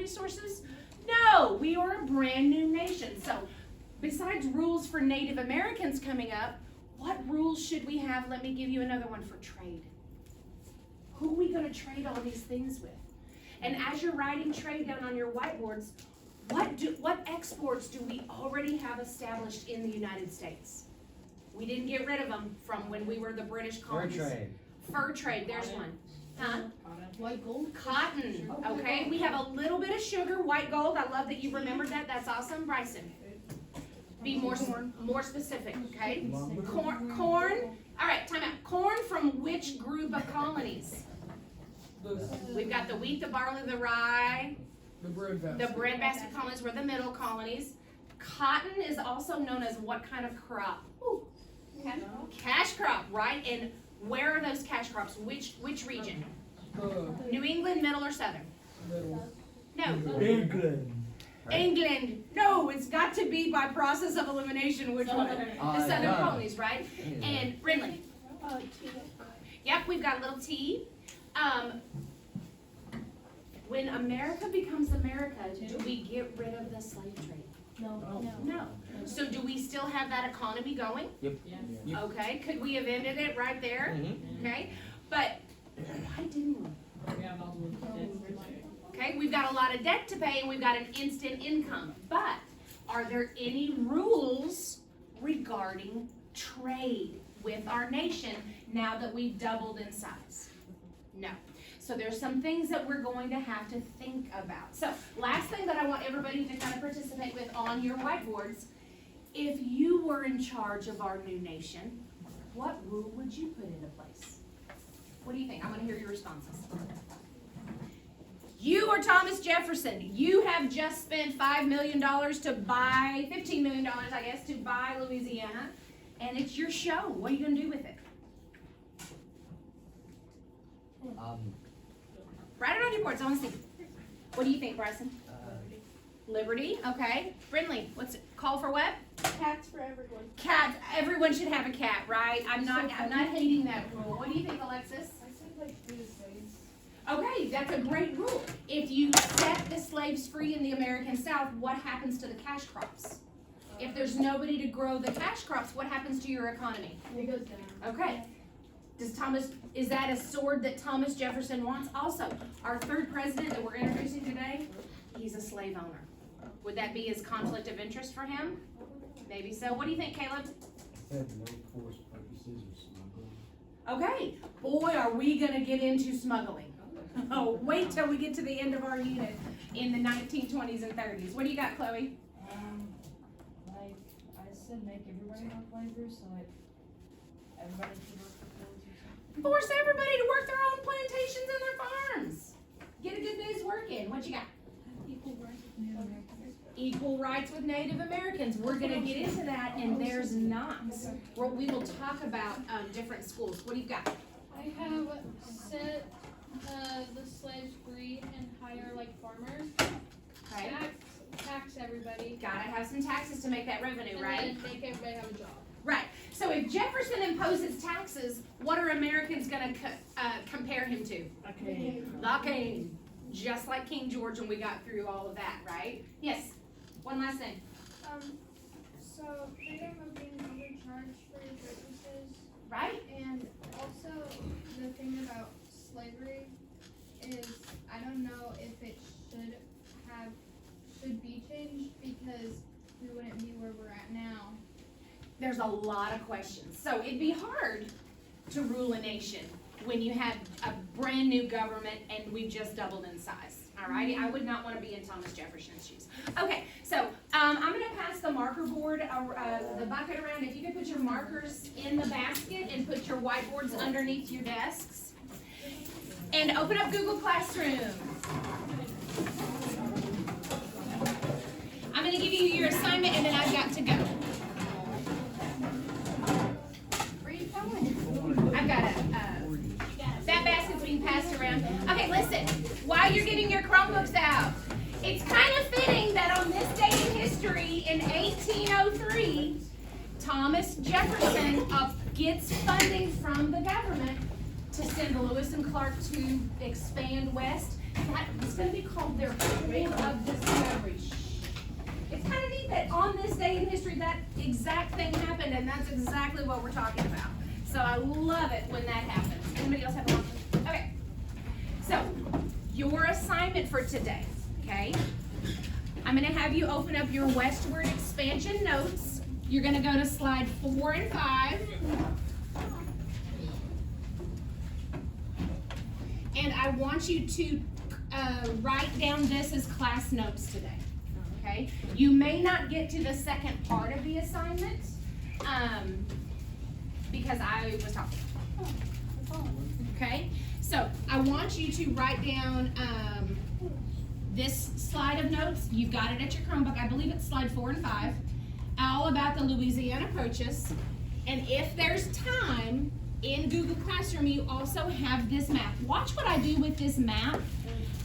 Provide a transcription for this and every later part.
resources? No, we are a brand new nation. So besides rules for Native Americans coming up, what rules should we have? Let me give you another one for trade. Who are we going to trade all these things with? And as you're writing trade down on your whiteboards, what exports do we already have established in the United States? We didn't get rid of them from when we were the British colonies. Fur trade. Fur trade, there's one. Huh? White gold? Cotton, okay? We have a little bit of sugar, white gold. I love that you remembered that. That's awesome. Bryson, be more specific, okay? Corn. All right, time out. Corn from which group of colonies? We've got the wheat, the barley, the rye. The breadbasket. The breadbasket colonies were the middle colonies. Cotton is also known as what kind of crop? Ooh. Cash crop, right? And where are those cash crops? Which region? New England, middle, or southern? Middle. No. England. England. No, it's got to be by process of elimination. Which one? The southern colonies, right? And Brindley. Yep, we've got a little T. When America becomes America, do we get rid of the slave trade? No. So do we still have that economy going? Yep. Okay, could we have ended it right there? Okay, but why didn't we? Okay, we've got a lot of debt to pay and we've got an instant income. But are there any rules regarding trade with our nation now that we've doubled in size? No. So there's some things that we're going to have to think about. So last thing that I want everybody to kind of participate with on your whiteboards, if you were in charge of our new nation, what rule would you put into place? What do you think? I want to hear your responses. You are Thomas Jefferson. You have just spent $5 million to buy, $15 million, I guess, to buy Louisiana, and it's your show. What are you going to do with it? Write it on your boards. I want to see. What do you think, Bryson? Liberty. Okay. Brindley, what's it? Call for what? Cats for everyone. Cat. Everyone should have a cat, right? I'm not hating that rule. What do you think, Alexis? I said like free the slaves. Okay, that's a great rule. If you set the slaves free in the American South, what happens to the cash crops? If there's nobody to grow the cash crops, what happens to your economy? It goes down. Okay. Is that a sword that Thomas Jefferson wants? Also, our third president that we're introducing today, he's a slave owner. Would that be his conflict of interest for him? Maybe so. What do you think, Caleb? Said no force purposes or smuggling. Okay. Boy, are we going to get into smuggling. Oh, wait till we get to the end of our unit in the 1920s and 30s. What do you got, Chloe? Like I said, make everybody work labor, so like everybody should work for fields or something. Force everybody to work their own plantations and their farms. Get a good day's work in. What you got? Equal rights with Native Americans. Equal rights with Native Americans. We're going to get into that, and there's not. We will talk about different schools. What do you got? I have set the slaves free and hire like farmers. Okay. Tax everybody. Gotta have some taxes to make that revenue, And right? then make everybody have a job. Right. So if Jefferson imposes taxes, what are Americans going to compare him to? Okay. The king. Just like King George when we got through all of that, right? Yes. One last thing. So freedom of being overcharged for your purchases, Right? and also the thing about slavery is I don't know if it should be changed because we wouldn't be where we're at now. There's a lot of questions. So it'd be hard to rule a nation when you have a brand new government and we've just doubled in size. All right, I would not want to be in Thomas Jefferson's shoes. Okay, so I'm going to pass the marker board, the bucket around. If you could put your markers in the basket and put your whiteboards underneath your desks. And open up Google Classroom. I'm going to give you your assignment and then I've got to go. Where are you going? I've got that basket's being passed around. Okay, listen, while you're getting your Chromebooks out, it's kind of fitting that on this day in history, in 1803, Thomas Jefferson gets funding from the government to send Lewis and Clark to expand west. It's gonna be called their Point of Discovery. Shh. It's kind of neat that on this day in history, that exact thing happened, and that's exactly what we're talking about. So I love it when that happens. Anybody else have a question? Okay. So, your assignment for today, okay? I'm gonna have you open up your westward expansion notes. You're gonna go to slide 4 and 5. And I want you to write down this as class notes today, okay? You may not get to the second part of the assignment, because I was talking. Okay, so I want you to write down this slide of notes. You've got it at your Chromebook. I believe it's slide 4 and 5. All about the Louisiana Purchase. And if there's time, in Google Classroom, you also have this map. Watch what I do with this map,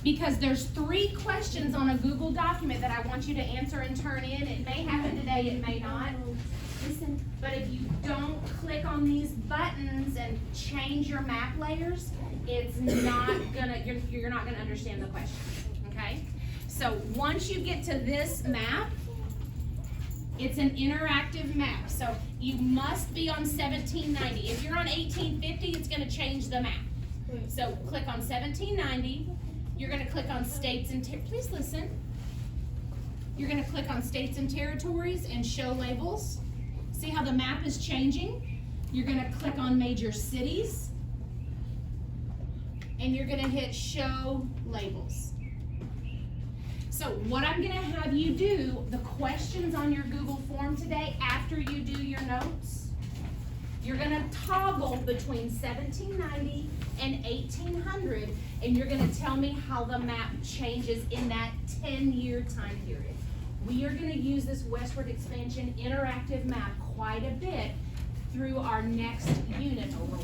because there's 3 questions on a Google document that I want you to answer and turn in. It may happen today, it may not. Listen, but if you don't click on these buttons and change your map layers, it's not gonna, you're not gonna understand the question, okay? So once you get to this map, it's an interactive map. So you must be on 1790. If you're on 1850, it's gonna change the map. So click on 1790. You're gonna click on states and, please listen. You're gonna click on states and territories and show labels. See how the map is changing? You're gonna click on major cities. And you're gonna hit show labels. So what I'm gonna have you do, the questions on your Google form today, after you do your notes, you're gonna toggle between 1790 and 1800, and you're gonna tell me how the map changes in that 10-year time period. We are gonna use this westward expansion interactive map quite a bit through our next unit over